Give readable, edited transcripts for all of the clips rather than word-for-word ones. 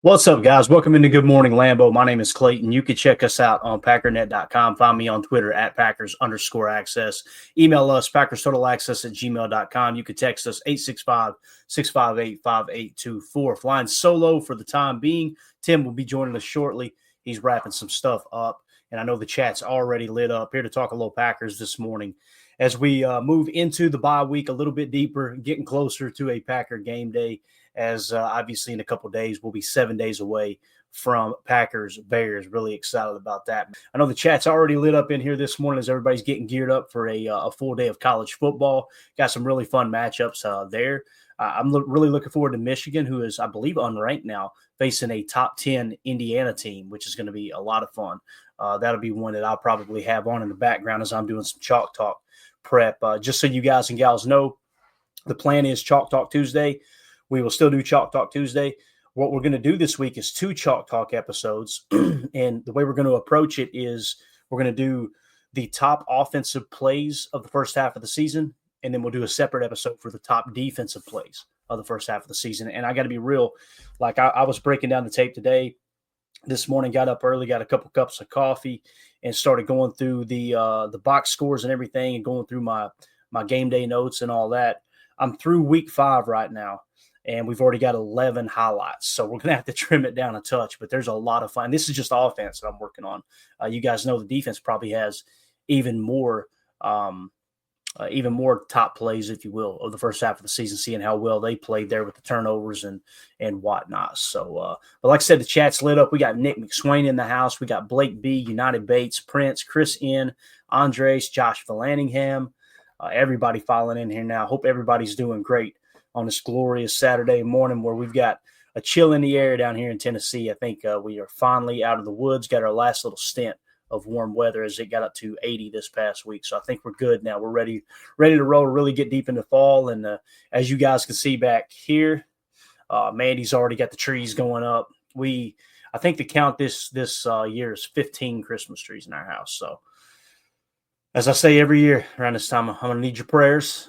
What's up, guys? Welcome into Good Morning Lambo. My name is Clayton. You can check us out on packernet.com. Find me on Twitter at Packers_access. Email us, PackersTotalAccess@gmail.com. You can text us 865-658-5824. Flying solo for the time being. Tim will be joining us shortly. He's wrapping some stuff up, and I know the chat's already lit up. Here to talk a little Packers this morning as we move into the bye week a little bit deeper, getting closer to a Packer game day. As obviously in a couple of days, we'll be 7 days away from Packers Bears. Really excited about that. I know the chat's already lit up in here this morning as everybody's getting geared up for a full day of college football. Got some really fun matchups there. I'm really looking forward to Michigan, who is, I believe, unranked now, facing a top 10 Indiana team, which is going to be a lot of fun. That'll be one that I'll probably have on in the background as I'm doing some Chalk Talk prep. Just so you guys and gals know, the plan is Chalk Talk Tuesday. We will still do Chalk Talk Tuesday. What we're going to do this week is 2 Chalk Talk episodes. And the way we're going to approach it is we're going to do the top offensive plays of the first half of the season. And then we'll do a separate episode for the top defensive plays of the first half of the season. And I got to be real. Like I was breaking down the tape today. This morning, got up early, got a couple cups of coffee, and started going through the box scores and everything and going through my game day notes and all that. I'm through week 5 right now. And we've already got 11 highlights. So we're going to have to trim it down a touch. But there's a lot of fun. This is just offense that I'm working on. You guys know the defense probably has even more top plays, if you will, of the first half of the season, seeing how well they played there with the turnovers and whatnot. So, but like I said, the chat's lit up. We got Nick McSwain in the house. We got Blake B, United Bates, Prince, Chris N, Andres, Josh Vallanningham. Everybody filing in here now. Hope everybody's doing great on this glorious Saturday morning where we've got a chill in the air down here in Tennessee. I think we are finally out of the woods, got our last little stint of warm weather as it got up to 80 this past week. So I think we're good now. We're ready to roll, really get deep into fall. And as you guys can see back here, Mandy's already got the trees going up. I think the count this year is 15 Christmas trees in our house. So as I say every year around this time, I'm going to need your prayers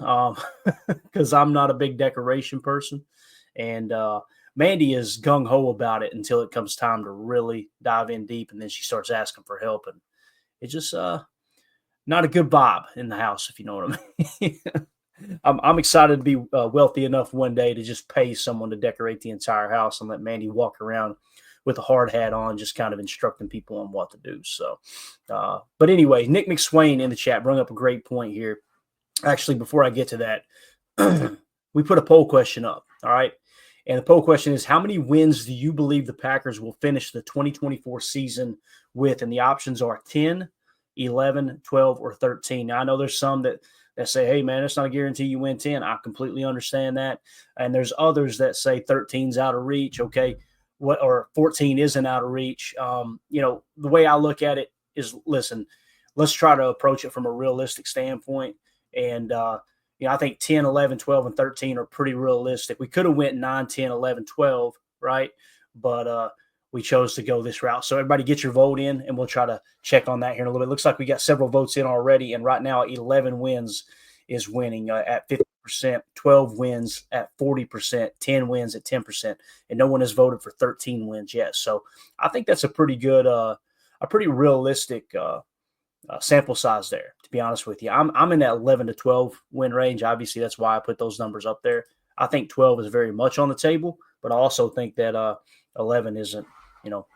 because I'm not a big decoration person. And Mandy is gung-ho about it until it comes time to really dive in deep, and then she starts asking for help. And it's just not a good vibe in the house, if you know what I mean. I'm excited to be wealthy enough one day to just pay someone to decorate the entire house and let Mandy walk around with a hard hat on, just kind of instructing people on what to do. So, but anyway, Nick McSwain in the chat brought up a great point here. Actually, before I get to that, we put a poll question up, all right? And the poll question is, how many wins do you believe the Packers will finish the 2024 season with? And the options are 10, 11, 12, or 13. Now, I know there's some that say, hey, man, it's not a guarantee you win 10. I completely understand that. And there's others that say 13's out of reach, okay? Or 14 isn't out of reach. The way I look at it is, listen, let's try to approach it from a realistic standpoint. And, I think 10, 11, 12, and 13 are pretty realistic. We could have went 9, 10, 11, 12, right? But we chose to go this route. So everybody get your vote in, and we'll try to check on that here in a little bit. It looks like we got several votes in already, and right now 11 wins is winning at 50%, 12 wins at 40%, 10 wins at 10%, and no one has voted for 13 wins yet. So I think that's a pretty good, a pretty realistic sample size there, to be honest with you. I'm in that 11 to 12 win range. Obviously, that's why I put those numbers up there. I think 12 is very much on the table, but I also think that 11 isn't,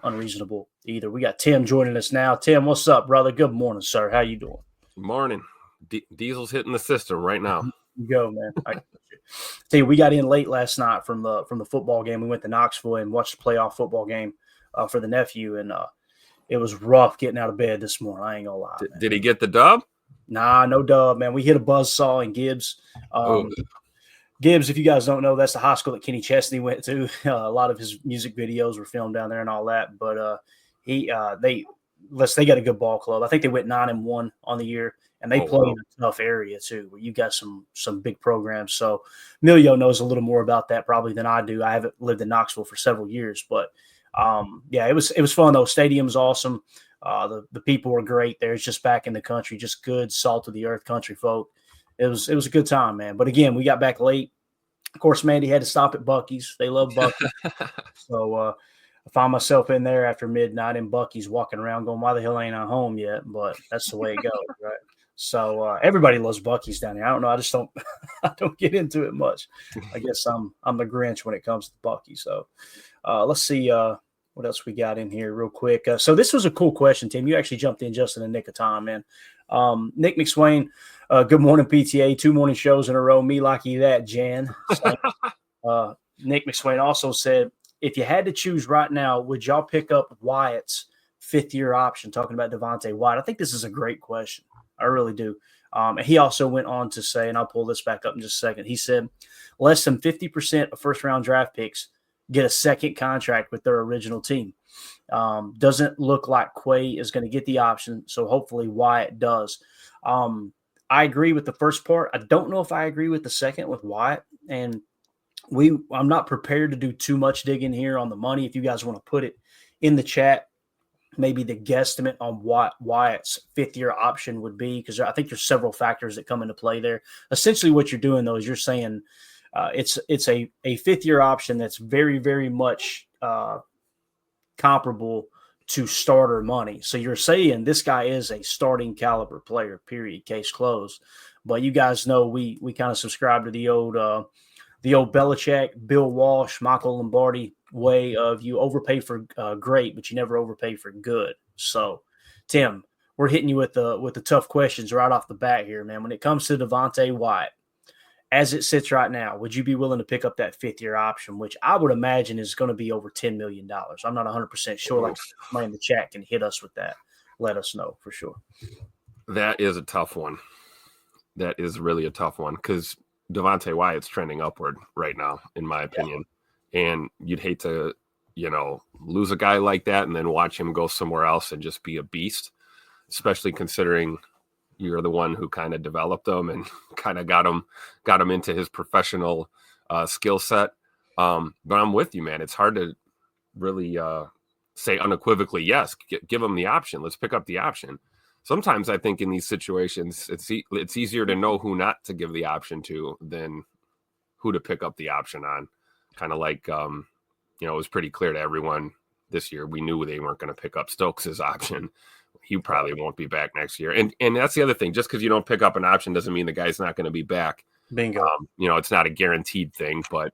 unreasonable either. We got Tim joining us now. Tim, what's up, brother? Good morning, sir. How you doing? Morning. Diesel's hitting the system right now. You go, man. I tell you, we got in late last night from the football game. We went to Knoxville and watched the playoff football game for the nephew, and it was rough getting out of bed this morning. I ain't gonna lie. Did he get the dub? Nah, no dub, man. We hit a buzzsaw in Gibbs. Gibbs, if you guys don't know, that's the high school that Kenny Chesney went to. A lot of his music videos were filmed down there and all that. But they got a good ball club. I think they went 9-1 on the year, and they play in a tough area too, where you got some big programs. So Emilio knows a little more about that probably than I do. I haven't lived in Knoxville for several years, but it was fun though. Stadium's awesome. The people were great there. It's just back in the country, just good salt of the earth country folk. It was a good time, man. But again, we got back late. Of course, Mandy had to stop at Buc-ee's. They love Buc-ee's. So I find myself in there after midnight in Buc-ee's walking around going, why the hell ain't I home yet? But that's the way it goes, right? So everybody loves Buc-ee's down here. I don't know. I just don't I don't get into it much. I guess I'm the Grinch when it comes to Buc-ee. So let's see what else we got in here real quick. So this was a cool question, Tim. You actually jumped in just in the nick of time, man. Nick McSwain, good morning, PTA. 2 morning shows in a row. Me lucky that, Jan. Nick McSwain also said, if you had to choose right now, would y'all pick up Wyatt's 5th-year option? Talking about Devonte Wyatt. I think this is a great question. I really do. And he also went on to say, and I'll pull this back up in just a second. He said, less than 50% of first-round draft picks get a second contract with their original team. Doesn't look like Quay is going to get the option, so hopefully Wyatt does. I agree with the first part. I don't know if I agree with the second with Wyatt, and I'm not prepared to do too much digging here on the money. If you guys want to put it in the chat, maybe the guesstimate on what Wyatt's 5th-year option would be, because I think there's several factors that come into play there. Essentially what you're doing, though, is you're saying it's a 5th-year option that's very, very much comparable to starter money. So you're saying this guy is a starting caliber player, period, case closed. But you guys know we kind of subscribe to the old Belichick, Bill Walsh, Michael Lombardi way of you overpay for great, but you never overpay for good. So, Tim, we're hitting you with the tough questions right off the bat here, man. When it comes to Devonte Wyatt, as it sits right now, would you be willing to pick up that 5th-year option, which I would imagine is going to be over $10 million? I'm not 100% sure. Like somebody in the chat can hit us with that. Let us know for sure. That is a tough one. That is really a tough one because Devonte Wyatt's trending upward right now, in my opinion. Yeah. And you'd hate to, lose a guy like that and then watch him go somewhere else and just be a beast, especially considering you're the one who kind of developed him and kind of got him into his professional skill set. But I'm with you, man. It's hard to really say unequivocally, yes, give him the option. Let's pick up the option. Sometimes I think in these situations, it's easier to know who not to give the option to than who to pick up the option on. Kind of like, it was pretty clear to everyone this year. We knew they weren't going to pick up Stokes' option. He probably won't be back next year. And that's the other thing. Just because you don't pick up an option doesn't mean the guy's not going to be back. Bingo. It's not a guaranteed thing, but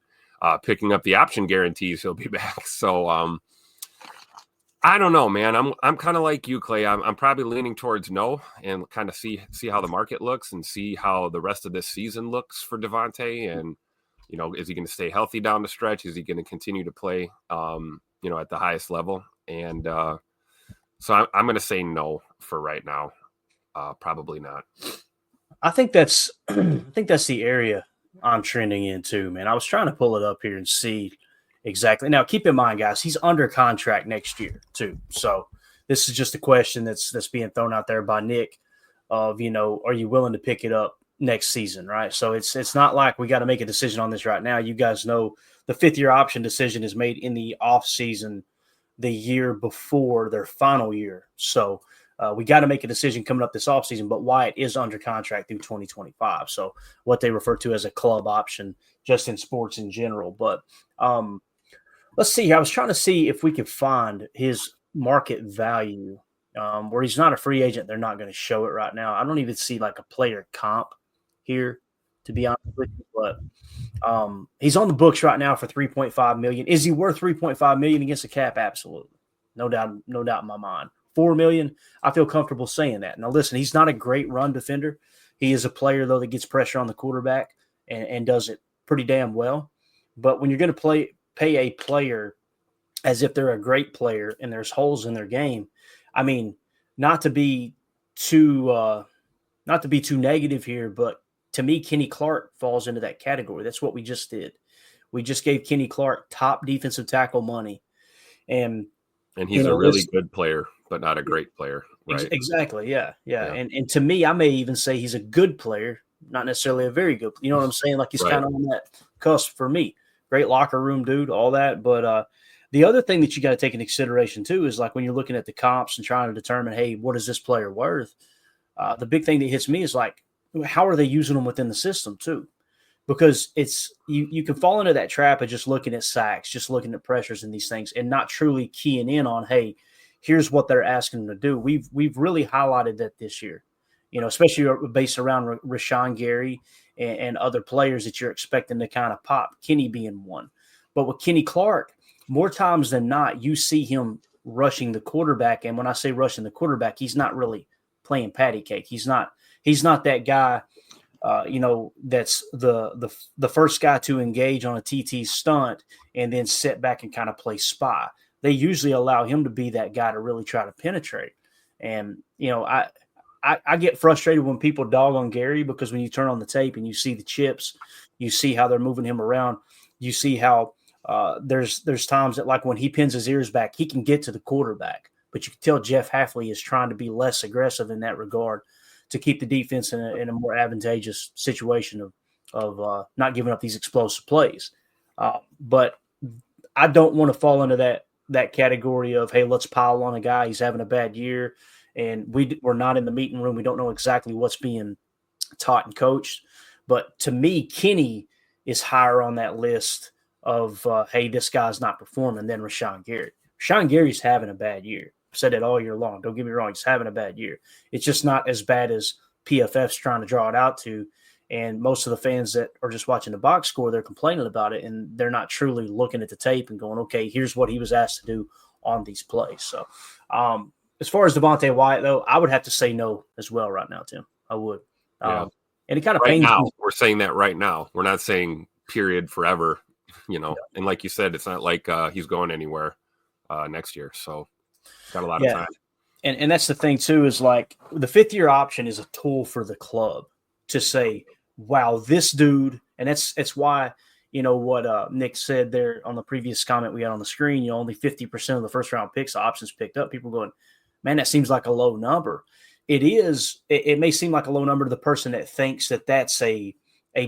picking up the option guarantees he'll be back. So I don't know, man. I'm kind of like you, Clay. I'm probably leaning towards no and kind of see how the market looks and see how the rest of this season looks for Devonte. And, is he going to stay healthy down the stretch? Is he going to continue to play, at the highest level? And so I'm going to say no for right now. Probably not. I think that's the area I'm trending into, man. I was trying to pull it up here and see exactly. Now, keep in mind, guys, he's under contract next year too. So this is just a question that's being thrown out there by Nick of, are you willing to pick it up next season, right? So it's not like we got to make a decision on this right now. You guys know the 5th-year option decision is made in the off season, the year before their final year. So we got to make a decision coming up this offseason, but Wyatt is under contract through 2025. So what they refer to as a club option just in sports in general. But let's see. I was trying to see if we could find his market value where he's not a free agent. They're not going to show it right now. I don't even see like a player comp here, to be honest with you. But he's on the books right now for $3.5 million. Is he worth $3.5 million against the cap? Absolutely. No doubt in my mind. $4 million, I feel comfortable saying that. Now, listen, he's not a great run defender. He is a player, though, that gets pressure on the quarterback and does it pretty damn well. But when you're going to pay a player as if they're a great player and there's holes in their game, I mean, not to be too negative here, but to me, Kenny Clark falls into that category. That's what we just did. We just gave Kenny Clark top defensive tackle money. And he's a really good player, but not a great player, right? Exactly, yeah. And to me, I may even say he's a good player, not necessarily a very good. You know what I'm saying? Like he's kind of on that cusp for me. Great locker room dude, all that. But the other thing that you got to take into consideration too is like when you're looking at the comps and trying to determine, hey, what is this player worth? The big thing that hits me is like, how are they using them within the system too? because it's you can fall into that trap of just looking at sacks, just looking at pressures and these things, and not truly keying in on, hey, here's what they're asking them to do. We've really highlighted that this year, especially based around Rashawn Gary and other players that you're expecting to kind of pop. Kenny being one, but with Kenny Clark, more times than not, you see him rushing the quarterback, and when I say rushing the quarterback, he's not really playing patty cake. He's not that guy. That's the first guy to engage on a TT stunt and then sit back and kind of play spy. They usually allow him to be that guy to really try to penetrate. And, I get frustrated when people dog on Gary, because when you turn on the tape and you see the chips, you see how they're moving him around. You see how there's times that, like, when he pins his ears back, he can get to the quarterback. But you can tell Jeff Hafley is trying to be less aggressive in that regard, to keep the defense in a more advantageous situation of not giving up these explosive plays. But I don't want to fall into that category of, hey, let's pile on a guy. He's having a bad year, and we're not in the meeting room. We don't know exactly what's being taught and coached. But to me, Kenny is higher on that list of, hey, this guy's not performing, than Rashawn Gary. Rashawn Gary's having a bad year. Said it all year long. Don't get me wrong. He's having a bad year. It's just not as bad as PFF's trying to draw it out to. And most of the fans that are just watching the box score, they're complaining about it, and they're not truly looking at the tape and going, okay, here's what he was asked to do on these plays. So as far as Devonte Wyatt, though, I would have to say no as well right now, Tim. I would. Yeah. And it kind of pains me. We're saying that right now. We're not saying period forever, Yeah. And like you said, it's not like he's going anywhere next year. So got a lot of time. And that's the thing too, is like the 5th-year option is a tool for the club to say, wow, this dude, and it's why, what Nick said there on the previous comment we had on the screen, only 50% of the first round picks, options picked up. People going, man, that seems like a low number. It is. It may seem like a low number to the person that thinks that that's a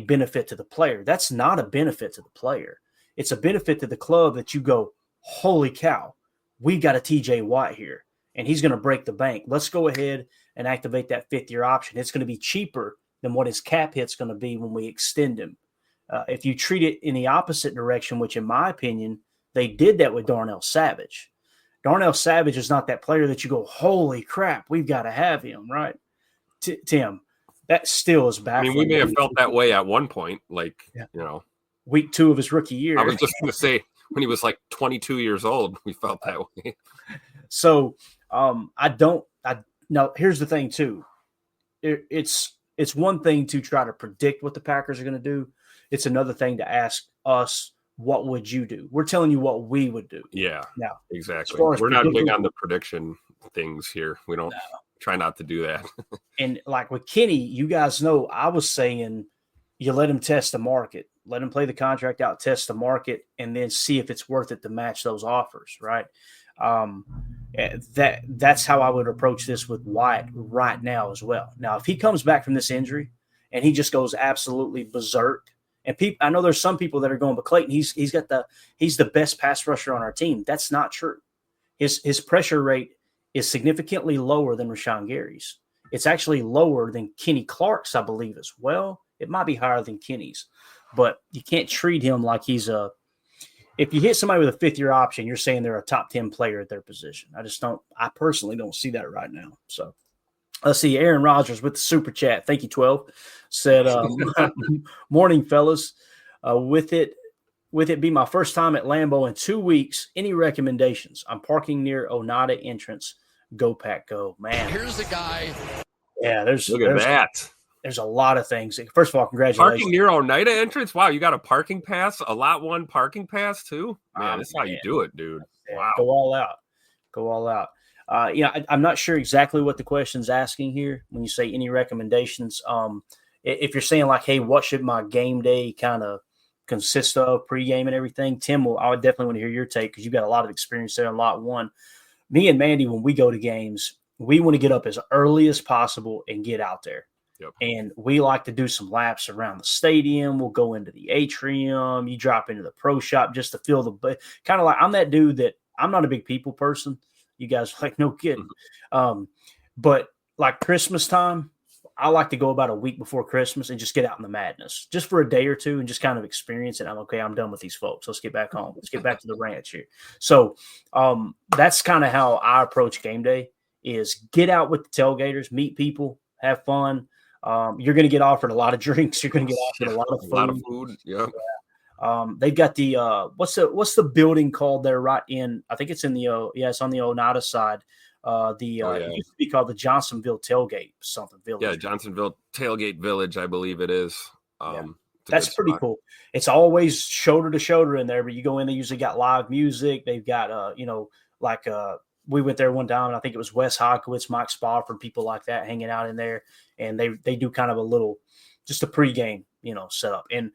benefit to the player. That's not a benefit to the player. It's a benefit to the club that you go, holy cow, we got a TJ Watt here, and he's going to break the bank. Let's go ahead and activate that 5th-year option. It's going to be cheaper than what his cap hit's going to be when we extend him. If you treat it in the opposite direction, which in my opinion, they did that with Darnell Savage. Darnell Savage is not that player that you go, holy crap, we've got to have him, right? Tim, that still is baffling. I mean, we may have felt that way at one point, week 2 of his rookie year. I was just going to say, when he was like 22 years old, we felt that way. So now here's the thing too. It's one thing to try to predict what the Packers are going to do. It's another thing to ask us, what would you do? We're telling you what we would do. Yeah, now, exactly. We're not big on the prediction things here. We don't try not to do that. And like with Kenny, you guys know, I was saying you let him test the market. Let him play the contract out, test the market, and then see if it's worth it to match those offers, right? That's how I would approach this with Wyatt right now as well. Now, if he comes back from this injury and he just goes absolutely berserk, and I know there's some people that are going, but Clayton, he's the best pass rusher on our team. That's not true. His pressure rate is significantly lower than Rashawn Gary's. It's actually lower than Kenny Clark's, I believe, as well. It might be higher than Kenny's. But you can't treat him like he's if you hit somebody with a 5th-year option, you're saying they're a top 10 player at their position. I personally don't see that right now. So let's see. Aaron Rodgers with the super chat. Thank you, 12. Said, morning, fellas. With it be my first time at Lambeau in 2 weeks, any recommendations? I'm parking near Oneida entrance. Go Pack Go. Man. Here's the guy. Yeah, look at that. There's a lot of things. First of all, congratulations. Parking near Oneida entrance? Wow, you got a parking pass, a lot 1 parking pass too? Man, that's how you do it, dude. Wow. Go all out. I'm not sure exactly what the question's asking here when you say any recommendations. If you're saying like, hey, what should my game day kind of consist of, pregame and everything, Tim, I would definitely want to hear your take because you've got a lot of experience there in lot 1. Me and Mandy, when we go to games, we want to get up as early as possible and get out there. Yep. And we like to do some laps around the stadium. We'll go into the atrium. You drop into the pro shop just to feel the kind of like I'm that dude that I'm not a big people person. You guys are like, no kidding. But like Christmas time, I like to go about a week before Christmas and just get out in the madness just for a day or two and just kind of experience it. I'm done with these folks. Let's get back home. Let's get back to the ranch here. So that's kind of how I approach game day is get out with the tailgaters, meet people, have fun. You're going to get offered a lot of drinks. You're going to get offered a lot of food. A lot of food. Yeah. They've got the what's the building called there right in, I think it's in the it's on the Oneida side. It used to be called the Johnsonville Tailgate something village. Yeah, Johnsonville Tailgate Village, I believe it is. That's pretty cool. It's always shoulder to shoulder in there, but you go in, they usually got live music. They've got we went there one time and I think it was Wes Hawkowitz, Mike Spofford, people like that hanging out in there, and they do kind of a little just a pregame, setup. And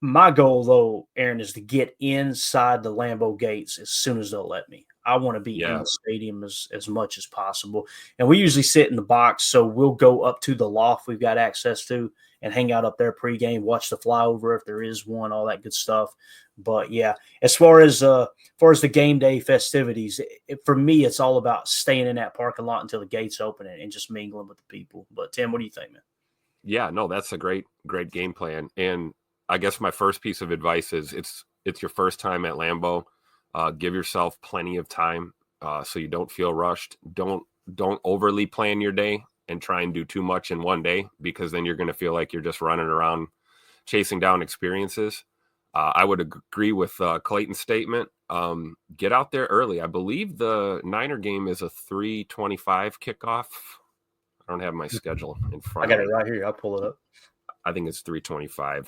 my goal, though, Aaron, is to get inside the Lambeau gates as soon as they'll let me. I want to be in the stadium as much as possible. And we usually sit in the box, so we'll go up to the loft we've got access to and hang out up there pregame, watch the flyover if there is one, all that good stuff. But, yeah, as far as the game day festivities, for me, it's all about staying in that parking lot until the gates open and just mingling with the people. But, Tim, what do you think, man? Yeah, no, that's a great game plan. And I guess my first piece of advice is it's your first time at Lambeau. Give yourself plenty of time so you don't feel rushed. Don't overly plan your day and try and do too much in one day, because then you're going to feel like you're just running around chasing down experiences. I would agree with Clayton's statement. Get out there early. I believe the Niner game is a 3:25 kickoff. I don't have my schedule in front. I got it right here. I'll pull it up. I think it's 3:25.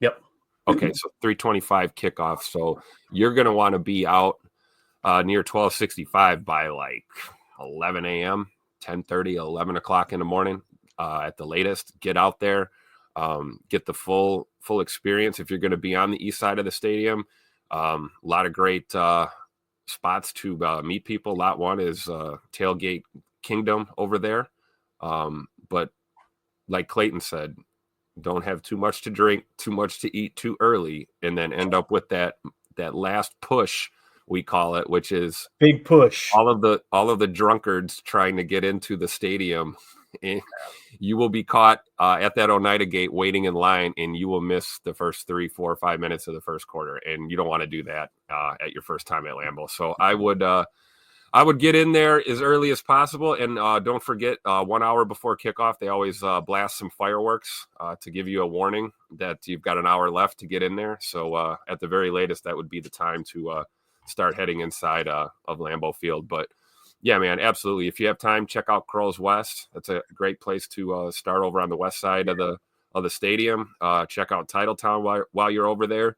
Yep. Okay, so 3:25 kickoff. So you're going to want to be out near 1265 by like 11 a.m., 10:30, 11 o'clock in the morning at the latest. Get out there, get the full experience. If you're going to be on the east side of the stadium, a lot of great spots to meet people. Lot one is Tailgate Kingdom over there. But like Clayton said, don't have too much to drink, too much to eat too early, and then end up with that last push, we call it, which is big push. All of the drunkards trying to get into the stadium. And you will be caught at that Oneida gate waiting in line, and you will miss the first 3, 4, 5 minutes of the first quarter, and you don't want to do that at your first time at Lambeau. So I would get in there as early as possible, and don't forget 1 hour before kickoff, they always blast some fireworks to give you a warning that you've got an hour left to get in there. So at the very latest, that would be the time to start heading inside of Lambeau Field. But yeah, man, absolutely. If you have time, check out Crow's West. That's a great place to start over on the west side of the stadium. Check out Titletown while you're over there,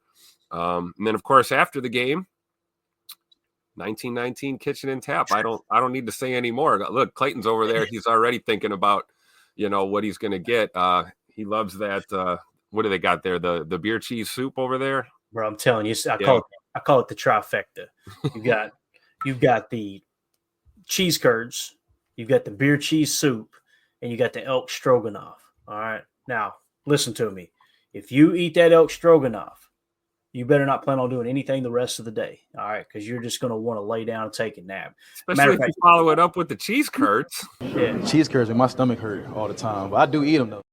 and then of course after the game, 1919 Kitchen and Tap. I don't need to say any more. Look, Clayton's over there. He's already thinking about, what he's going to get. He loves that. What do they got there? The beer cheese soup over there. Bro, I'm telling you, I call it the trifecta. You've got the cheese curds, you've got the beer cheese soup, and you got the elk stroganoff. All right. Now, listen to me. If you eat that elk stroganoff, you better not plan on doing anything the rest of the day, all right? Because you're just going to want to lay down and take a nap. Especially if you follow it up with the cheese curds. Yeah. Cheese curds make my stomach hurt all the time, but I do eat them, though.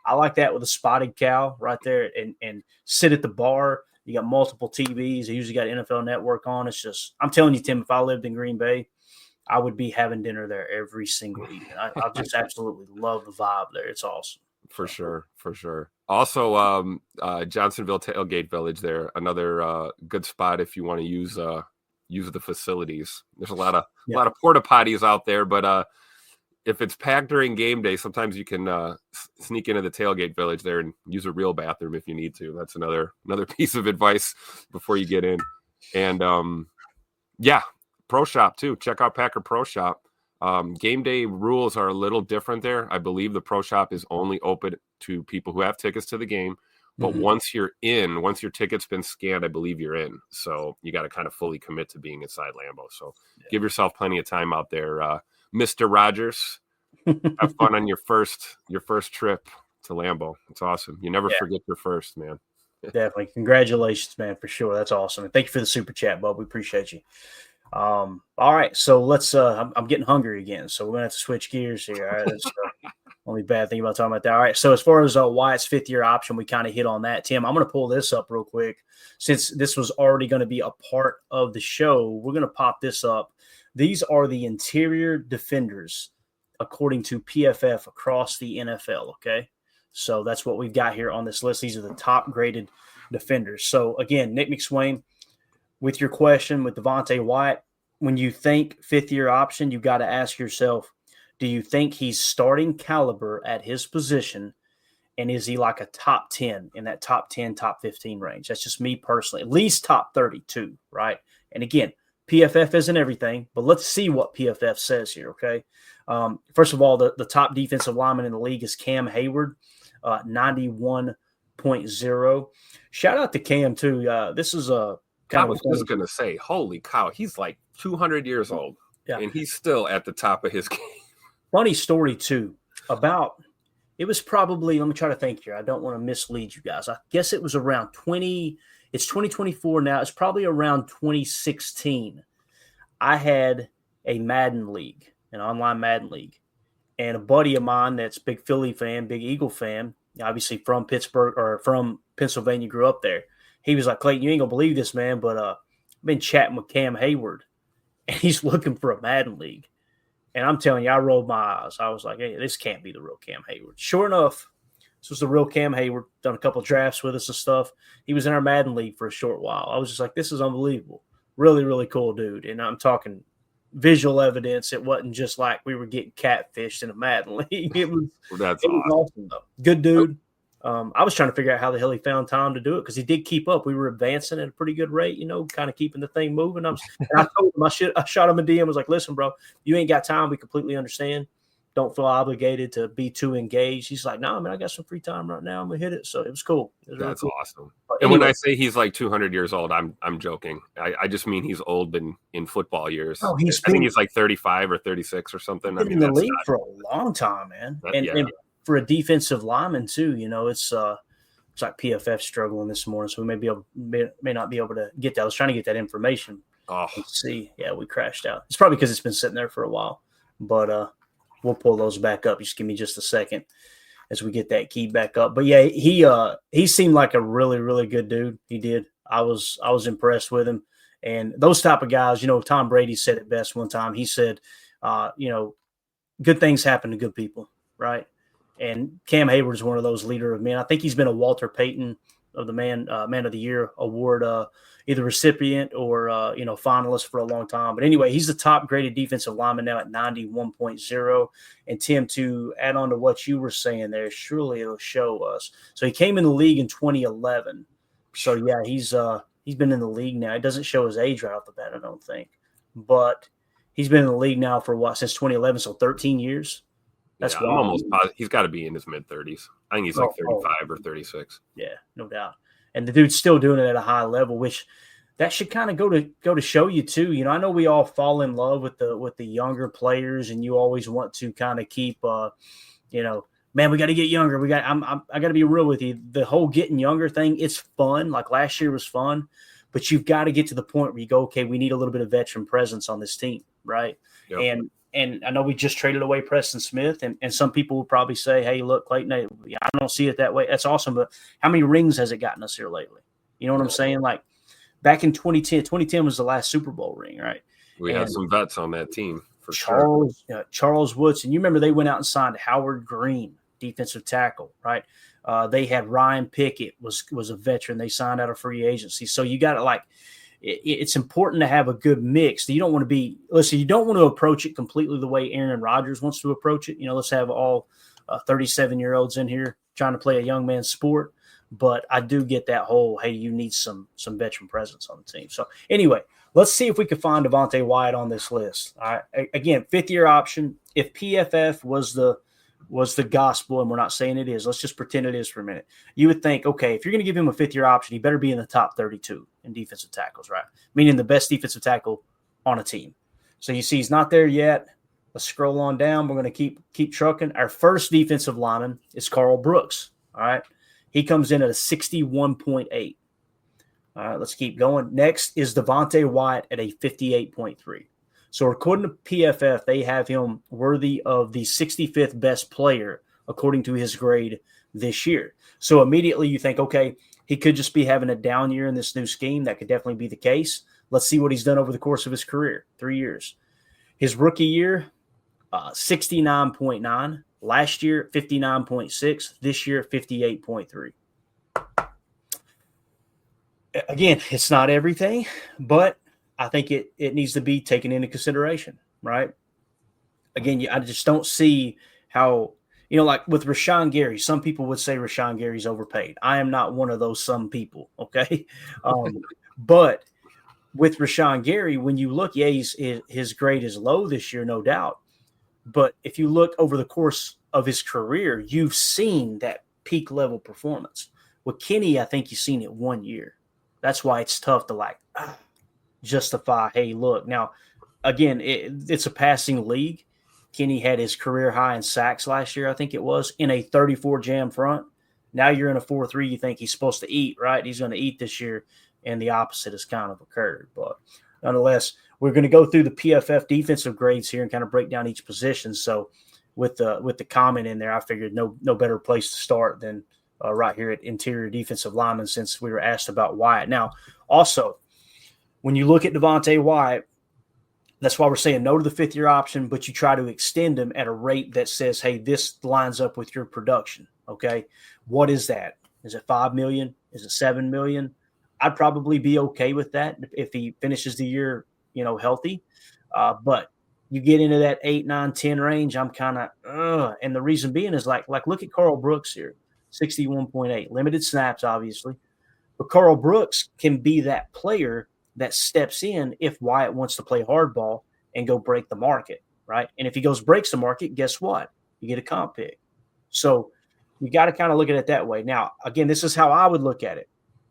I like that with a spotted cow right there and sit at the bar. You got multiple TVs. They usually got NFL Network on. It's just – I'm telling you, Tim, if I lived in Green Bay, I would be having dinner there every single evening. I just absolutely love the vibe there. It's awesome. For sure. Also, Johnsonville Tailgate Village there, another good spot if you want to use the facilities. There's a lot of porta potties out there, but if it's packed during game day, sometimes you can sneak into the Tailgate Village there and use a real bathroom if you need to. That's another piece of advice before you get in. And Pro Shop too. Check out Packer Pro Shop. Game day rules are a little different there. I believe the Pro Shop is only open to people who have tickets to the game. But once your ticket's been scanned, I believe you're in. So you got to kind of fully commit to being inside Lambeau. So give yourself plenty of time out there. Mr. Rogers, have fun on your first trip to Lambeau. It's awesome. You never forget your first, man. Definitely. Congratulations, man, for sure. That's awesome. And thank you for the super chat, Bub. We appreciate you. All right, so let's I'm getting hungry again, so we're gonna have to switch gears here. All right, Only bad thing about talking about that. All right. So as far as Wyatt's 5th-year option, we kind of hit on that. Tim, I'm going to pull this up real quick. Since this was already going to be a part of the show, we're going to pop this up. These are the interior defenders according to PFF across the NFL. Okay. So that's what we've got here on this list. These are the top graded defenders. So again, Nick McSwain, with your question with Devonte Wyatt, when you think 5th-year option, you've got to ask yourself, do you think he's starting caliber at his position? And is he like a top 10 in that top 10, top 15 range? That's just me personally, at least top 32, right? And again, PFF isn't everything, but let's see what PFF says here, okay? First of all, the top defensive lineman in the league is Cam Hayward, 91.0. Shout out to Cam, too. This is a I was just going to say, holy cow, he's like 200 years old, and he's still at the top of his game. Funny story, too, about it was probably, let me try to think here. I don't want to mislead you guys. I guess it was around it's 2024 now. It's probably around 2016. I had a Madden league, an online Madden league, and a buddy of mine that's a big Philly fan, big Eagle fan, obviously from Pittsburgh or from Pennsylvania, grew up there. He was like, Clayton, you ain't going to believe this, man, but I've been chatting with Cam Hayward, and he's looking for a Madden league. And I'm telling you, I rolled my eyes. I was like, hey, this can't be the real Cam Hayward. Sure enough, this was the real Cam Hayward, done a couple of drafts with us and stuff. He was in our Madden league for a short while. I was just like, this is unbelievable. Really, really cool dude. And I'm talking visual evidence. It wasn't just like we were getting catfished in a Madden league. It was awesome, though. Good dude. I was trying to figure out how the hell he found time to do it because he did keep up. We were advancing at a pretty good rate, kind of keeping the thing moving. I told him, I shot him a DM. I was like, listen, bro, you ain't got time. We completely understand. Don't feel obligated to be too engaged. He's like, no, man, I got some free time right now. I'm going to hit it. So it was cool. It was That's really cool. awesome. And when I say he's like 200 years old, I'm joking. I just mean he's old in football years. Oh, I think he's like 35 or 36 or something. Been in the league for a long time, man. And for a defensive lineman too, it's like PFF struggling this morning, so we may not be able to get that. I was trying to get that information. Let's see. Yeah, we crashed out. It's probably because it's been sitting there for a while, but we'll pull those back up. Just give me just a second as we get that key back up. But yeah, he seemed like a really, really good dude. He did. I was impressed with him. And those type of guys, Tom Brady said it best one time. He said, good things happen to good people, right? And Cam Hayward is one of those leader of men. I think he's been a Walter Payton of the Man of the Year award, either recipient or finalist for a long time. But anyway, he's the top graded defensive lineman now at 91.0. And Tim, to add on to what you were saying there, surely it'll show us. So he came in the league in 2011. So yeah, he's been in the league now. It doesn't show his age right off the bat, I don't think, but he's been in the league now for since 2011, so 13 years. That's I'm almost positive. He's got to be in his mid-30s. I think he's like 35 or 36. Yeah, no doubt. And the dude's still doing it at a high level, which that should kind of go to show you too. I know we all fall in love with the younger players, and you always want to kind of keep, man, we got to get younger. I got to be real with you. The whole getting younger thing, it's fun. Like last year was fun, but you've got to get to the point where you go, okay, we need a little bit of veteran presence on this team, right? Yep. And I know we just traded away Preston Smith, and some people will probably say, hey, look, Clayton, I don't see it that way. That's awesome, but how many rings has it gotten us here lately? You know what I'm saying? Like back in 2010 was the last Super Bowl ring, right? We had some vets on that team for sure. Charles Woodson. You remember they went out and signed Howard Green, defensive tackle, right? They had Ryan Pickett was a veteran. They signed out of free agency. So you got to it's important to have a good mix. You don't want to approach it completely the way Aaron Rodgers wants to approach it. Let's have all 37-year-olds in here trying to play a young man's sport. But I do get that whole, hey, you need some veteran presence on the team. So anyway, let's see if we can find Devonte Wyatt on this list. All right. Again, 5th-year option. If PFF was the gospel, and we're not saying it is, let's just pretend it is for a minute. You would think, okay, if you're going to give him a 5th-year option, he better be in the top 32 in defensive tackles, right? Meaning the best defensive tackle on a team. So you see he's not there yet. Let's scroll on down. We're going to keep trucking. Our first defensive lineman is Carl Brooks, all right? He comes in at a 61.8. All right, let's keep going. Next is Devonte Wyatt at a 58.3. So according to PFF, they have him worthy of the 65th best player according to his grade this year. So immediately you think, okay, he could just be having a down year in this new scheme. That could definitely be the case. Let's see what he's done over the course of his career, 3 years. His rookie year, 69.9. Last year, 59.6. This year, 58.3. Again, it's not everything, but I think it needs to be taken into consideration, right? Again, I just don't see how, like with Rashawn Gary, some people would say Rashawn Gary's overpaid. I am not one of those some people, okay? But with Rashawn Gary, when you look, his grade is low this year, no doubt. But if you look over the course of his career, you've seen that peak level performance. With Kenny, I think you've seen it 1 year. That's why it's tough to justify, hey, look. Now, again, it's a passing league. Kenny had his career high in sacks last year, I think it was, in a 34 jam front. Now you're in a 4-3. You think he's supposed to eat, right? He's going to eat this year, and the opposite has kind of occurred. But nonetheless, we're going to go through the PFF defensive grades here and kind of break down each position. So with the comment in there, I figured no better place to start than right here at interior defensive lineman, since we were asked about Wyatt. Now, also, when you look at Devonte Wyatt, that's why we're saying no to the fifth-year option, but you try to extend him at a rate that says, hey, this lines up with your production, okay? What is that? Is it $5 million? Is it $7 million? I'd probably be okay with that if he finishes the year, healthy. But you get into that 8, 9, 10 range, I'm kind of and the reason being is like look at Carl Brooks here, 61.8. Limited snaps, obviously. But Carl Brooks can be that player that steps in if Wyatt wants to play hardball and go break the market, right? And if he breaks the market, guess what? You get a comp pick. So you got to kind of look at it that way. Now, again, this is how I would look at it.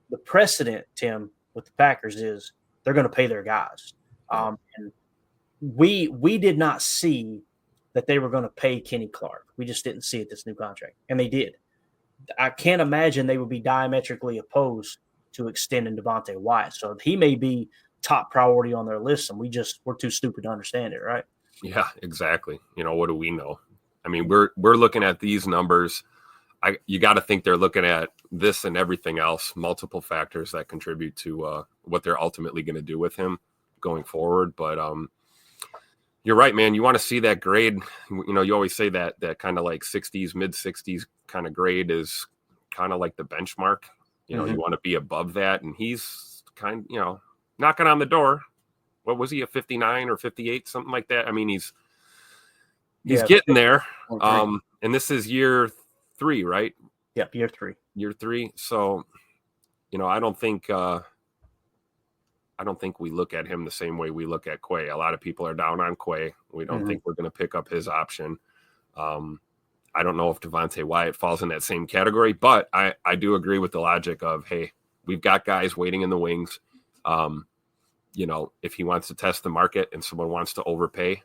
The precedent, Tim, with the Packers is they're going to pay their guys. And we did not see that they were going to pay Kenny Clark. We just didn't see it, this new contract. And they did. I can't imagine they would be diametrically opposed to extending Devonte Wyatt. So he may be top priority on their list, and we're too stupid to understand it, right? Yeah, exactly. What do we know? I mean, we're looking at these numbers. You got to think they're looking at this and everything else, multiple factors that contribute to what they're ultimately going to do with him going forward. But you're right, man. You want to see that grade. You always say that kind of like 60s, mid 60s kind of grade is kind of like the benchmark. You want to be above that. And he's knocking on the door. What was he, a 59 or 58, something like that? I mean, he's getting there. And this is year 3, right? Yep, year 3. Year 3. So, I don't think we look at him the same way we look at Quay. A lot of people are down on Quay. We don't think we're going to pick up his option. I don't know if Devonte Wyatt falls in that same category, but I do agree with the logic of, hey, we've got guys waiting in the wings. If he wants to test the market and someone wants to overpay,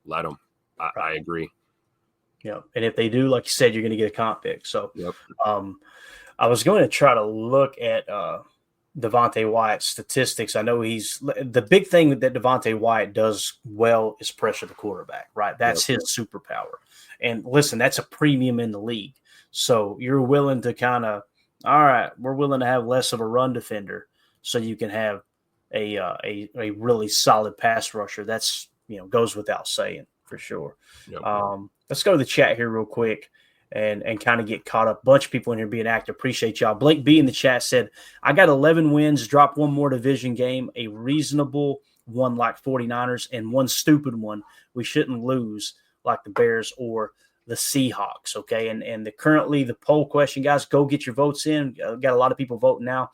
let him. I agree. Yeah, and if they do, like you said, you're going to get a comp pick. So, yep. I was going to try to look at Devonte Wyatt's statistics. I know the big thing that Devonte Wyatt does well is pressure the quarterback, right? That's his superpower. And listen, that's a premium in the league. So you're willing to we're willing to have less of a run defender so you can have a really solid pass rusher. That's, goes without saying for sure. Yep. Let's go to the chat here real quick and kind of get caught up. A bunch of people in here being active. Appreciate y'all. Blake B in the chat said, I got 11 wins, drop one more division game, a reasonable one like 49ers, and one stupid one we shouldn't lose like the Bears or the Seahawks, okay? And currently the poll question, guys, go get your votes in. Got a lot of people voting now.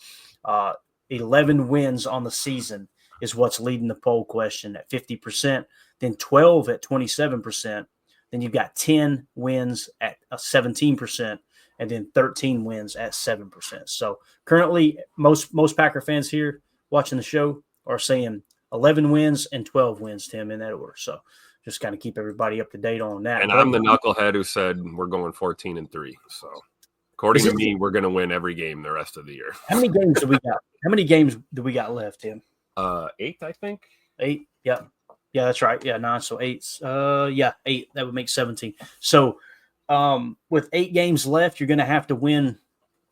11 wins on the season is what's leading the poll question at 50%, then 12 at 27%. Then you've got 10 wins at 17%, and then 13 wins at 7%. So currently, most Packer fans here watching the show are saying 11 wins and 12 wins, Tim, in that order. So just kind of keep everybody up to date on that. And I'm the knucklehead who said we're going 14-3. So according to me, we're going to win every game the rest of the year. How many games do we got? How many games do we got left, Tim? 8, I think. 8. Yeah. Yeah, that's right. Yeah, 9. So 8. 8. That would make 17. So with 8 games left, you're going to have to win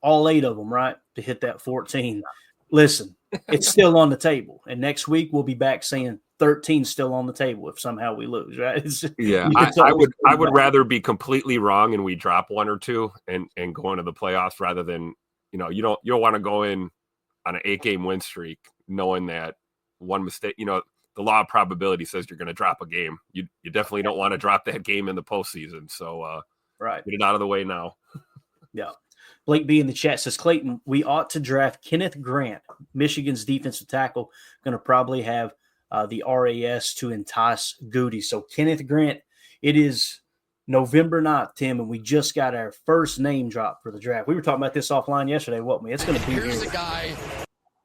all 8 of them, right, to hit that 14. Listen, it's still on the table. And next week we'll be back saying 13 still on the table if somehow we lose, right? I would rather be completely wrong and we drop 1 or 2 and go into the playoffs rather than, you don't want to go in on an 8-game win streak knowing that one mistake, the law of probability says you're going to drop a game. You definitely don't want to drop that game in the postseason. So right, get it out of the way now. Yeah. Blake B in the chat says, Clayton, we ought to draft Kenneth Grant, Michigan's defensive tackle. Going to probably have the RAS to entice Goody. So Kenneth Grant, it is November 9th, Tim, and we just got our first name drop for the draft. We were talking about this offline yesterday, wasn't we? It's going to be Here's a guy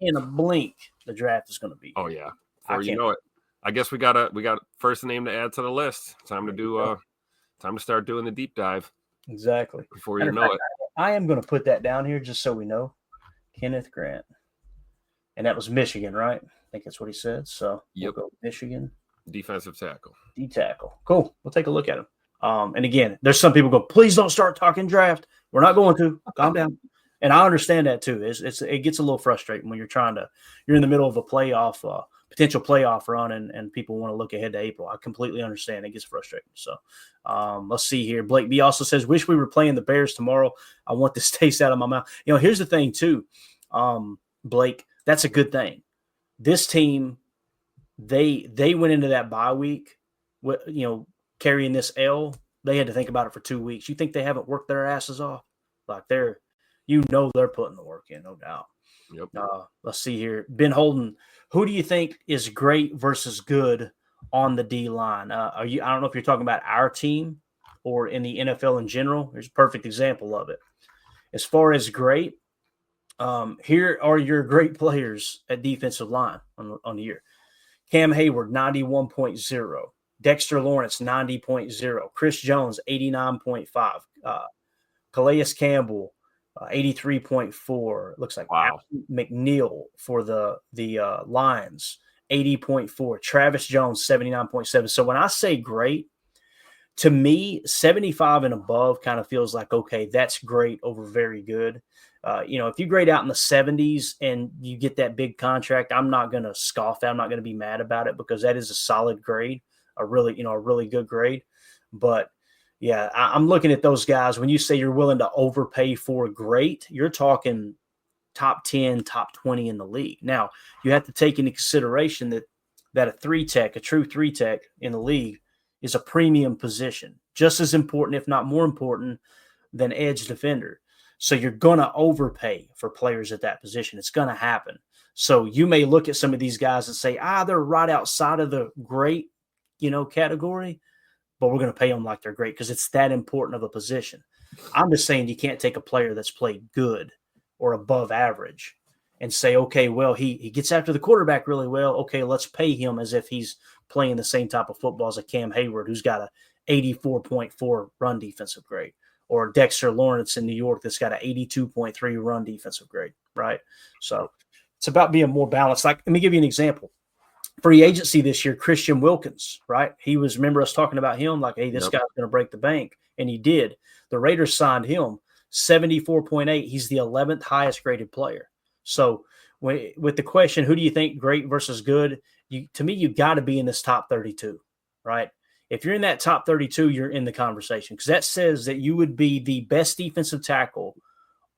in a blink. The draft is going to be. Oh yeah, before you know it. I guess we got first name to add to the list. Time to start doing the deep dive. Exactly. Before you know it. I am going to put that down here just so we know. Kenneth Grant. And that was Michigan, right? I think that's what he said. So We'll go Michigan. Defensive tackle. D-tackle. Cool. We'll take a look at him. And again, there's some people go, please don't start talking draft. We're not going to. Calm down. And I understand that too. It gets a little frustrating when you're in the middle of a playoff, potential playoff run, and people want to look ahead to April. I completely understand. It gets frustrating. So let's see here. Blake B also says, wish we were playing the Bears tomorrow. I want this taste out of my mouth. Here's the thing too, Blake, that's a good thing. This team, they went into that bye week with, carrying this L. They had to think about it for 2 weeks. You think they haven't worked their asses off? Like they're putting the work in, no doubt. Yep. Let's see here. Ben Holden, who do you think is great versus good on the D line? I don't know if you're talking about our team or in the NFL in general. There's a perfect example of it. As far as great, here are your great players at defensive line on the year. Cam Hayward, 91.0. Dexter Lawrence, 90.0. Chris Jones, 89.5. Calais Campbell, 83.4. Looks like wow. McNeil for the Lions, 80.4. Travis Jones, 79.7. So when I say great, to me, 75 and above kind of feels like, okay, that's great over very good. If you grade out in the 70s and you get that big contract, I'm not going to scoff at it. I'm not going to be mad about it because that is a solid grade, a really good grade. But yeah, I'm looking at those guys. When you say you're willing to overpay for great, you're talking top 10, top 20 in the league. Now, you have to take into consideration that a true three tech in the league is a premium position, just as important, if not more important, than edge defender. So you're going to overpay for players at that position. It's going to happen. So you may look at some of these guys and say, they're right outside of the great, category, but we're going to pay them like they're great because it's that important of a position. I'm just saying you can't take a player that's played good or above average and say, okay, well, he gets after the quarterback really well. Okay, let's pay him as if he's playing the same type of football as a Cam Hayward, who's got a 84.4 run defensive grade, or Dexter Lawrence in New York that's got an 82.3 run defensive grade, right? So it's about being more balanced. Like, let me give you an example. Free agency this year, Christian Wilkins, right? Remember us talking about him, like, hey, this guy's going to break the bank, and he did. The Raiders signed him, 74.8. He's the 11th highest graded player. So with the question, who do you think great versus good? To me, you got to be in this top 32, right? If you're in that top 32, you're in the conversation because that says that you would be the best defensive tackle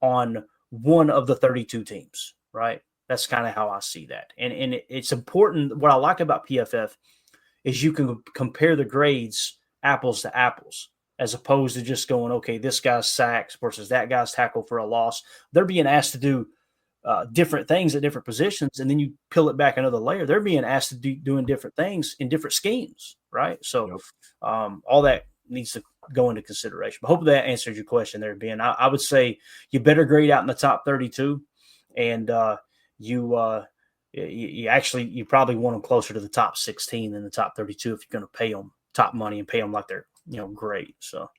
on one of the 32 teams, right? That's kind of how I see that. And it's important. What I like about PFF is you can compare the grades apples to apples as opposed to just going, okay, this guy's sacks versus that guy's tackle for a loss. They're being asked to do different things at different positions, and then you peel it back another layer. They're being asked to doing different things in different schemes, right? So all that needs to go into consideration. But hopefully that answers your question there, Ben. I would say you better grade out in the top 32, and you probably want them closer to the top 16 than the top 32 if you're going to pay them top money and pay them like they're great. So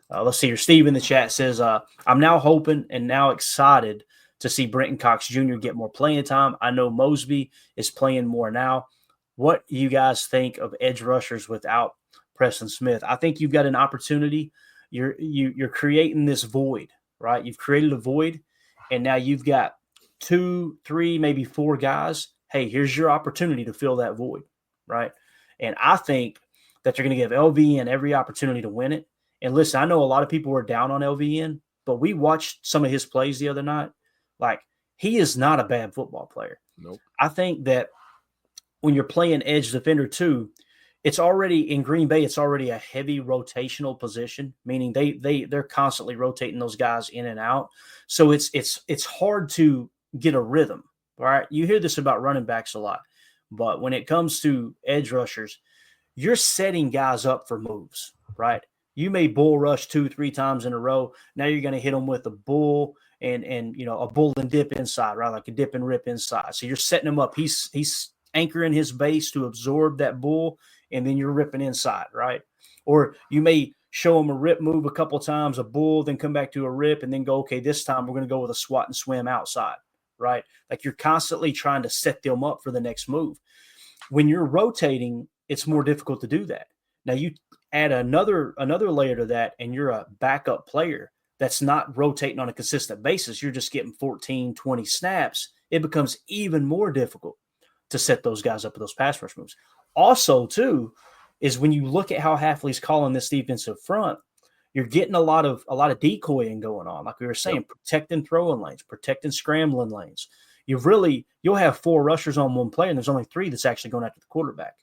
let's see here. Steve in the chat says, I'm now hoping and now excited to see Brenton Cox Jr. get more playing time. I know Mosby is playing more now. What do you guys think of edge rushers without Preston Smith? I think you've got an opportunity. you're creating this void, right? You've created a void, and now you've got 2, 3, maybe 4 guys. Hey, here's your opportunity to fill that void, right? And I think that you're going to give LVN every opportunity to win it. And listen, I know a lot of people were down on LVN, but we watched some of his plays the other night. Like, he is not a bad football player. Nope. I think that when you're playing edge defender too, it's already in Green Bay, it's already a heavy rotational position, meaning they're constantly rotating those guys in and out. So it's hard to get a rhythm. All right. You hear this about running backs a lot, but when it comes to edge rushers, you're setting guys up for moves, right? You may bull rush 2-3 times in a row. Now you're going to hit them with a bull and a bull and dip inside, right? Like a dip and rip inside. So you're setting him up. He's anchoring his base to absorb that bull, and then you're ripping inside, right? Or you may show him a rip move a couple times, a bull, then come back to a rip, and then go, okay, this time we're going to go with a swat and swim outside, right? Like, you're constantly trying to set them up for the next move. When you're rotating, it's more difficult to do that. Now you add another layer to that, and you're a backup player that's not rotating on a consistent basis. You're just getting 14, 20 snaps. It becomes even more difficult to set those guys up with those pass rush moves. Also, too, is when you look at how Hafley's calling this defensive front, you're getting a lot of decoying going on. Like we were saying, protecting throwing lanes, protecting scrambling lanes. You'll have 4 rushers on one player, and there's only 3 that's actually going after the quarterback.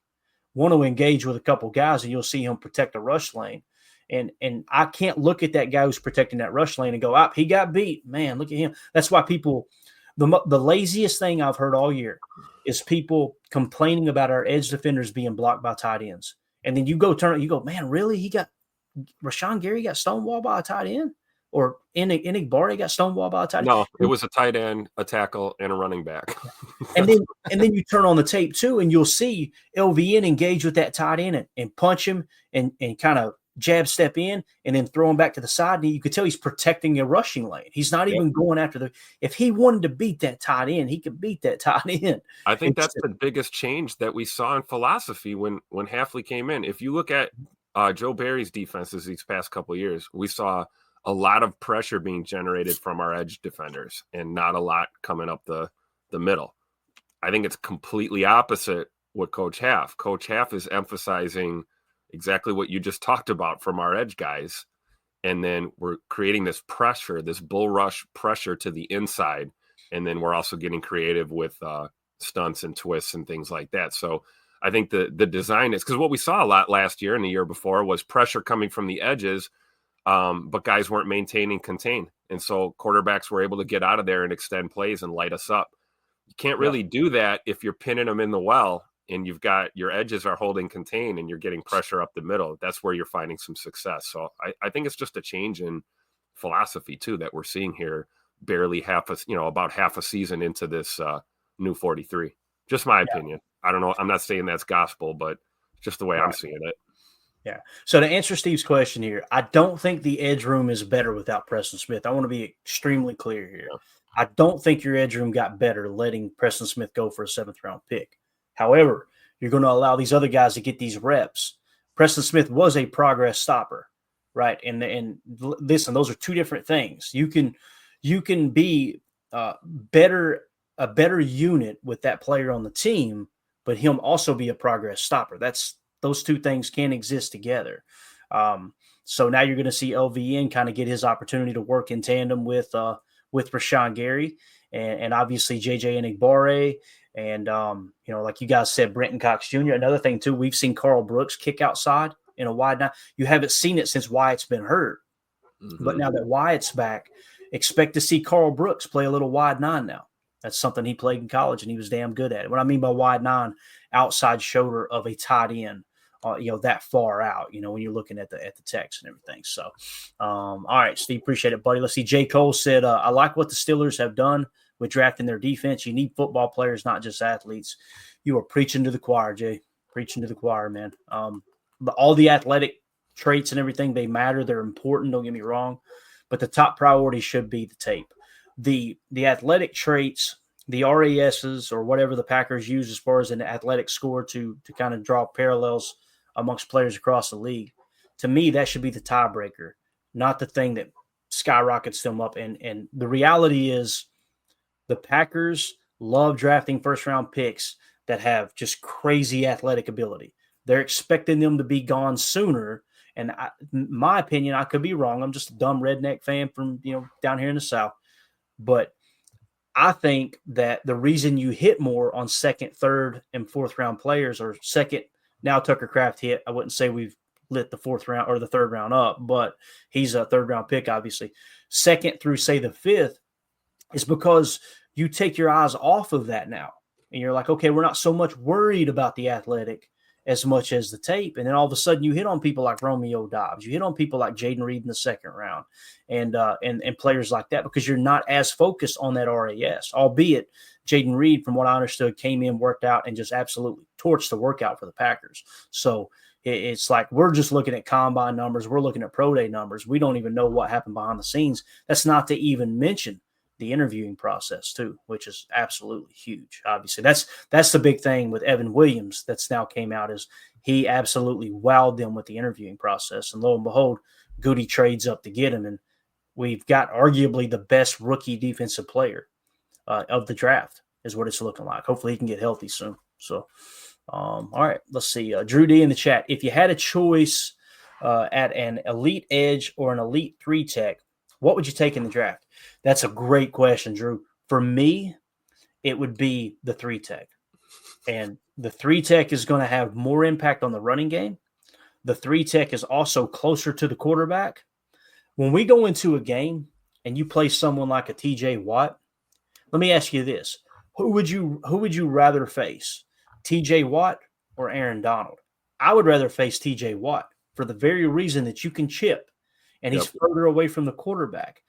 One will engage with a couple guys, and you'll see him protect a rush lane. And I can't look at that guy who's protecting that rush lane and go, he got beat. Man, look at him. That's why people – the laziest thing I've heard all year is people complaining about our edge defenders being blocked by tight ends. And then you go, man, really? Rashawn Gary got stonewalled by a tight end? Or Enigbare got stonewalled by a tight end? No, it was a tight end, a tackle, and a running back. and then you turn on the tape too, and you'll see LVN engage with that tight end and punch him and kind of jab step in and then throw him back to the side. And you could tell he's protecting a rushing lane. He's not even going after if he wanted to beat that tight end, he could beat that tight end. I think that's the biggest change that we saw in philosophy when Hafley came in. If you look at Joe Barry's defenses these past couple of years, we saw a lot of pressure being generated from our edge defenders and not a lot coming up the middle. I think it's completely opposite what Coach Haff. Coach Haff is emphasizing exactly what you just talked about from our edge guys. And then we're creating this pressure, this bull rush pressure to the inside. And then we're also getting creative with stunts and twists and things like that. So I think the design is, because what we saw a lot last year and the year before was pressure coming from the edges, but guys weren't maintaining contain. And so quarterbacks were able to get out of there and extend plays and light us up. You can't really do that if you're pinning them in the well and you've got your edges are holding contain and you're getting pressure up the middle. That's where you're finding some success. So I think it's just a change in philosophy too that we're seeing here barely about half a season into this new 43. Just my opinion. I don't know. I'm not saying that's gospel, but just the way I'm seeing it. Yeah. So to answer Steve's question here, I don't think the edge room is better without Preston Smith. I want to be extremely clear here. Yeah. I don't think your edge room got better letting Preston Smith go for a 7th round pick. However, you're going to allow these other guys to get these reps. Preston Smith was a progress stopper, right? And listen, those are 2 different things. You can be a better unit with that player on the team, but him also be a progress stopper. Those 2 things can exist together. So now you're going to see LVN kind of get his opportunity to work in tandem with Rashawn Gary and obviously JJ Enigbare. And, like you guys said, Brenton Cox Jr. Another thing, too, we've seen Carl Brooks kick outside in a wide 9. You haven't seen it since Wyatt's been hurt. Mm-hmm. But now that Wyatt's back, expect to see Carl Brooks play a little wide 9 now. That's something he played in college, and he was damn good at it. What I mean by wide 9, outside shoulder of a tight end, that far out, when you're looking at the text and everything. So, all right, Steve, appreciate it, buddy. Let's see. J. Cole said, I like what the Steelers have done with drafting their defense. You need football players, not just athletes. You are preaching to the choir, Jay. Preaching to the choir, man. All the athletic traits and everything, they matter. They're important, don't get me wrong. But the top priority should be the tape. The athletic traits, the RASs or whatever the Packers use as far as an athletic score to kind of draw parallels amongst players across the league, to me, that should be the tiebreaker. not the thing that skyrockets them up. And the reality is the Packers love drafting first-round picks that have just crazy athletic ability. They're expecting them to be gone sooner. And my opinion, I could be wrong. I'm just a dumb redneck fan from down here in the South. But I think that the reason you hit more on second, third, and fourth round players, or second, now Tucker Kraft hit. I wouldn't say we've lit the fourth round or the third round up, but he's a third round pick, obviously. Second through, say, the fifth is because you take your eyes off of that now. And you're like, okay, we're not so much worried about the athletic as much as the tape. And then all of a sudden you hit on people like Romeo Dobbs. You hit on people like Jaden Reed in the second round and players like that because you're not as focused on that RAS, albeit Jaden Reed, from what I understood, came in, worked out, and just absolutely torched the workout for the Packers. So it's like we're just looking at combine numbers. We're looking at pro day numbers. We don't even know what happened behind the scenes. That's not to even mention the interviewing process too, which is absolutely huge. Obviously, that's the big thing with Evan Williams that's now came out is he absolutely wowed them with the interviewing process. And lo and behold, Goody trades up to get him, and we've got arguably the best rookie defensive player of the draft is what it's looking like. Hopefully he can get healthy soon. So, all right, let's see. Drew D in the chat. If you had a choice at an elite edge or an elite 3 tech, what would you take in the draft? That's a great question, Drew. For me, it would be the 3 tech. And the 3 tech is going to have more impact on the running game. The 3 tech is also closer to the quarterback. When we go into a game and you play someone like a TJ Watt, let me ask you this. Who would you rather face, TJ Watt or Aaron Donald? I would rather face TJ Watt for the very reason that you can chip and he's further away from the quarterback.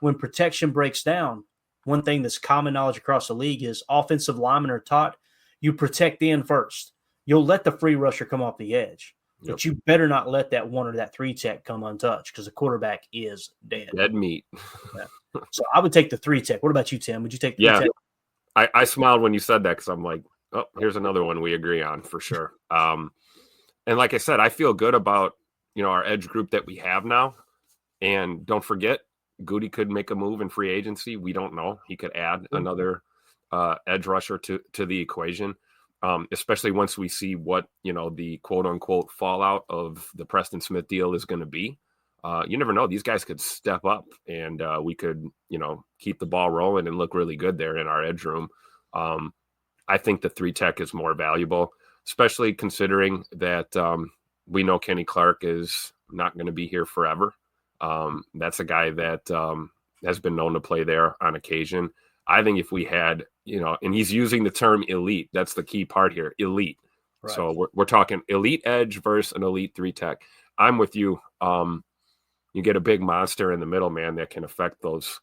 When protection breaks down, one thing that's common knowledge across the league is offensive linemen are taught you protect the end first. You'll let the free rusher come off the edge, but you better not let that 1 or that 3 tech come untouched because the quarterback is dead. Dead meat. Yeah. So I would take the 3 tech. What about you, Tim? Would you take the 3 tech? I smiled when you said that because I'm like, oh, here's another one we agree on for sure. And like I said, I feel good about our edge group that we have now. And don't forget, Goody could make a move in free agency. We don't know. He could add another edge rusher to the equation, especially once we see what, the quote unquote fallout of the Preston Smith deal is going to be. You never know. These guys could step up and we could, keep the ball rolling and look really good there in our edge room. I think the 3 tech is more valuable, especially considering that we know Kenny Clark is not going to be here forever. That's a guy that has been known to play there on occasion. I think if we had, and he's using the term elite, that's the key part here, elite. Right. So we're talking elite edge versus an elite 3 tech. I'm with you. You get a big monster in the middle, man, that can affect those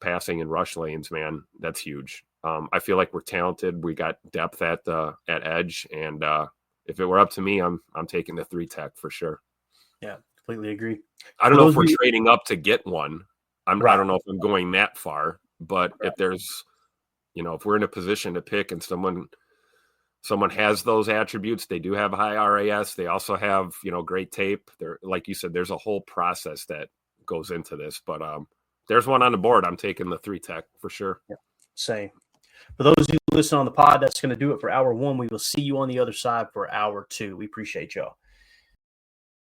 passing and rush lanes, man. That's huge. I feel like we're talented. We got depth at edge, and if it were up to me, I'm taking the 3 tech for sure. Yeah. Completely agree. I don't know if we're trading up to get one. I don't know if I'm going that far, but if there's, if we're in a position to pick and someone has those attributes, they do have a high RAS. They also have, great tape. They're, like you said, there's a whole process that goes into this, but there's one on the board. I'm taking the 3 tech for sure. Yeah. Same. For those of you who listen on the pod, that's going to do it for hour 1. We will see you on the other side for hour 2. We appreciate y'all.